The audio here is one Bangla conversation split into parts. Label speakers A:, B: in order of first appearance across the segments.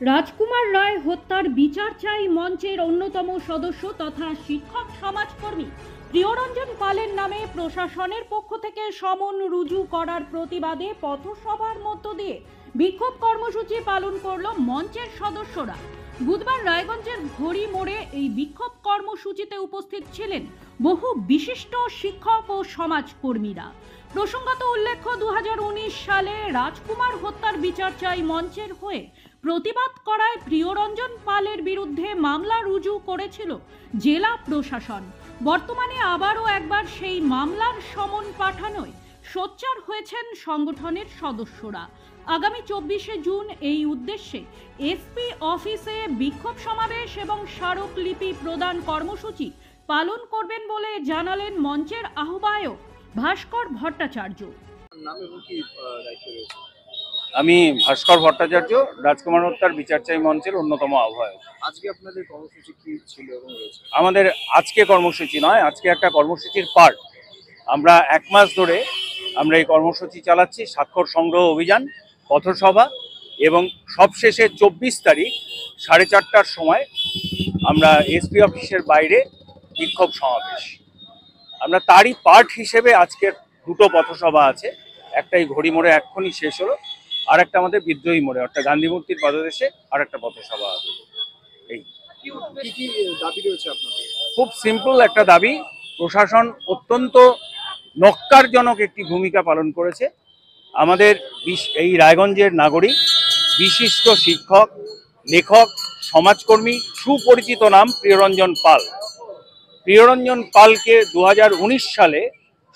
A: রাজকুমার রায় হত্যার বিচার চাই মঞ্চের অন্যতম সদস্য তথা শিক্ষক সমাজকর্মী প্রিয়রঞ্জন পালের নামে প্রশাসনের পক্ষ থেকে সমন রুজু করার প্রতিবাদে পথসভার মধ্য দিয়ে বিক্ষোভ কর্মসূচি পালন করল মঞ্চের সদস্যরা। বুধবার রায়গঞ্জের ঘড়ি মোড়ে এই বিক্ষোভ কর্মসূচিতে উপস্থিত ছিলেন বহু বিশিষ্ট শিক্ষক ও সমাজকর্মীরা। প্রসঙ্গত উল্লেখ্য 2019 সালে রাজকুমার হত্যার বিচার চাই মঞ্চের হয়ে প্রতিবাদ করায় প্রিয়রঞ্জন পালের বিরুদ্ধে মামলা রুজু করেছিল জেলা প্রশাসন। বর্তমানে আবারও একবার সেই মামলার সমন পাঠানোয় সোচ্চার হয়েছেন সংগঠনের সদস্যরা। আগামী 24শে জুন এই উদ্দেশ্যে এসপি অফিসে বিক্ষোভ সমাবেশ এবং স্মারকলিপি প্রদান কর্মসূচি পালন করবেন বলে জানালেন মঞ্চের আহ্বায়ক ভাস্কর ভট্টাচার্য।
B: আমি ভাস্কর ভট্টাচার্য, রাজকুমার হত্যার বিচার চাই মঞ্চের অন্যতম আহ্বায়ক।
C: আজকে আপনাদের কর্মসূচি কি ছিল?
B: আমাদের আজকে কর্মসূচি নয়, আজকে একটা কর্মসূচির পার্ট। আমরা 1 মাস ধরে আমরা এই কর্মসূচি চালাচ্ছি, স্বাক্ষর সংগ্রহ অভিযান, পথসভা এবং সবশেষে 24 তারিখ 4:30টার সময় আমরা এসপি অফিসের বাইরে বিক্ষোভ সমাবেশ। আমরা তারই পার্ট হিসেবে আজকের 2টো পথসভা আছে। একটা এই ঘড়ি মোড়ে এক্ষুনি শেষ হলো, আর একটা আমাদের বিদ্রোহী মোড়ে অর্থাৎ গান্ধী মূর্তির পাদদেশে আর একটা পথসভা আছে। এই
C: কি দাবি রয়েছে আপনাদের?
B: খুব সিম্পল একটা দাবি। প্রশাসন অত্যন্ত নক্কারজনক একটি ভূমিকা পালন করেছে। আমাদের এই রায়গঞ্জের নাগরিক, বিশিষ্ট শিক্ষক, লেখক, সমাজকর্মী, সুপরিচিত নাম প্রিয়রঞ্জন পাল। প্রিয়রঞ্জন পালকে 2019 সালে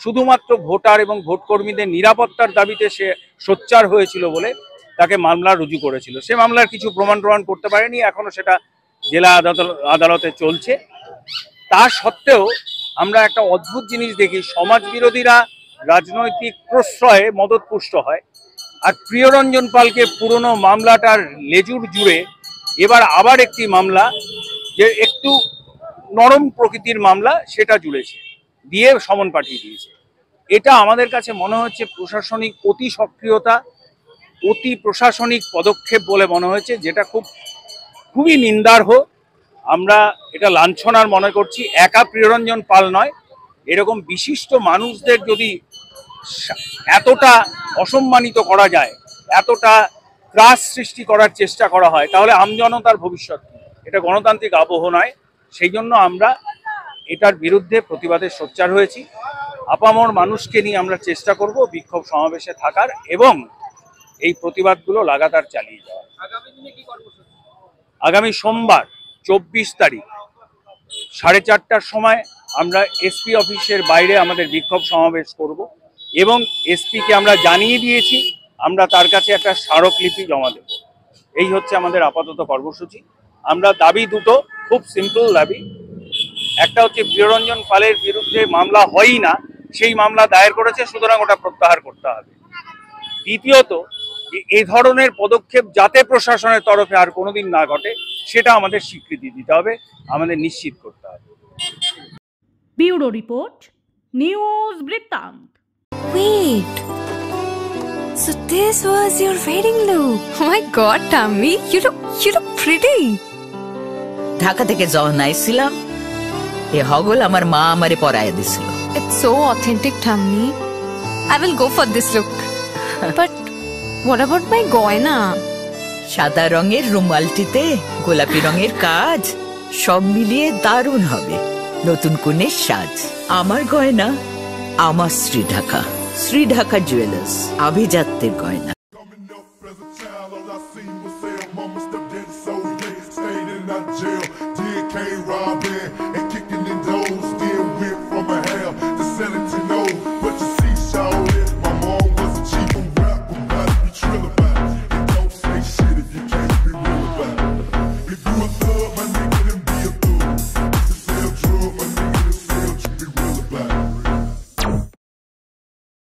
B: শুধুমাত্র ভোটার এবং ভোটকর্মীদের নিরাপত্তার দাবিতে সে সোচ্চার হয়েছিল বলে তাকে মামলা রুজু করেছিল। সে মামলার কিছু প্রমাণ করতে পারেনি, এখনো সেটা জেলা আদালতে চলছে। তা সত্ত্বেও আমরা একটা অদ্ভুত জিনিস দেখি, সমাজ বিরোধীরা রাজনৈতিক প্রশ্রয়ে মদতপুষ্ট হয়, আর প্রিয়রঞ্জন পালকে পুরনো মামলাটার লেজুর জুড়ে এবার আবার একটি মামলা, যে একটু নরম প্রকৃতির মামলা, সেটা জুড়েছে, দিয়ে সমন পাঠিয়ে দিয়েছে। এটা আমাদের কাছে মনে হচ্ছে প্রশাসনিক অতি সক্রিয়তা, অতি প্রশাসনিক পদক্ষেপ বলে মনে হয়েছে, যেটা খুবই নিন্দার্হ। আমরা এটা লাঞ্ছনার মনে করছি। একা প্রিয়রঞ্জন পাল নয়, এরকম বিশিষ্ট মানুষদের যদি এতটা অসম্মানিত করা যায়, এতটা ত্রাস সৃষ্টি করার চেষ্টা করা হয়, তাহলে আমজনতার ভবিষ্যৎ, এটা গণতান্ত্রিক আবহ নয়। সেই জন্য আমরা এটার বিরুদ্ধে প্রতিবাদে সোচ্চার হয়েছি। আপামর মানুষকে নিয়ে আমরা চেষ্টা করব বিক্ষোভ সমাবেশে থাকার এবং এই প্রতিবাদগুলো লাগাতার চালিয়ে যাওয়ার। আগামী সোমবার 24 তারিখ 4:30টার সময় আমরা এসপি অফিসের বাইরে আমাদের বিক্ষোভ সমাবেশ করব এবং এসপিকে আমরা জানিয়ে দিয়েছি আমরা তার কাছে একটা স্মারকলিপি জমা দেব। এই হচ্ছে আমাদের আপাতত কর্মসূচি। আমরা দাবি দুটো, খুব সিম্পল দাবি। একটা হচ্ছে প্রিয়রঞ্জন পালের বিরুদ্ধে মামলা হয়ই না, সেই মামলা দায়ের করেছে, সুতরাং ওটা প্রত্যাহার করতে হবে। দ্বিতীয়ত, এই ধরনের পদক্ষেপ যাতে প্রশাসনের তরফে আর কোনোদিন না ঘটে, সেটা আমাদের স্বীকৃতি দিতে হবে, আমাদের নিশ্চিত করতে হবে।
A: ব্যুরো রিপোর্ট, নিউজ বৃত্তান্ত।
D: Wait, so this was your wedding look? Oh my God, Tammy, you look pretty.
E: Dhaka থেকে যখন আইছিলাম, এ হগল আমার মা আমারে পরায় দিছিল।
D: It's so authentic, Tammy. I will go for this look. But what about my goina?
E: সাদা রঙের রুমালটিতে গোলাপি রঙের কাজ, সব মিলিয়ে দারুণ হবে নতুন কনের সাজ। আমার গয়না আমার শ্রী ঢাকা জুয়েলার্স, আভিজাত্যের গয়না।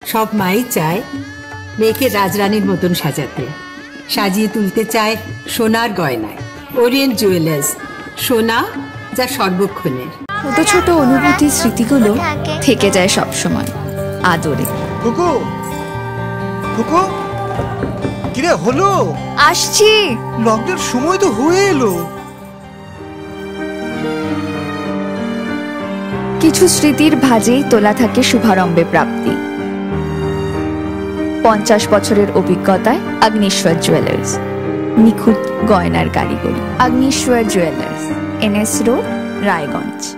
F: সব মাই চায় মেয়েকে রাজরানীর মতন সাজাতে, সাজিয়ে তুলতে চায় সোনার গয়নায়। ওরিয়েন্ট জুয়েলার্স, সোনা যা সর্বক্ষণের।
D: ছোট ছোট অনুভূতি, স্মৃতিগুলো থেকে যায় সব সময় আদরে।
C: কুকু কুকু,
G: কিরে হলো?
D: আসছি।
G: লকডাউন সময় তো হয়ে এলো।
H: কিছু স্মৃতির ভাজেই তোলা থাকে শুভারম্ভে প্রাপ্তি। 50 বছরের অভিজ্ঞতায় অগ্নিশ্বর জুয়েলার্স, নিখুঁত গয়নার কারিগরি। Agnishwar jewellers, NS road, Raiganj.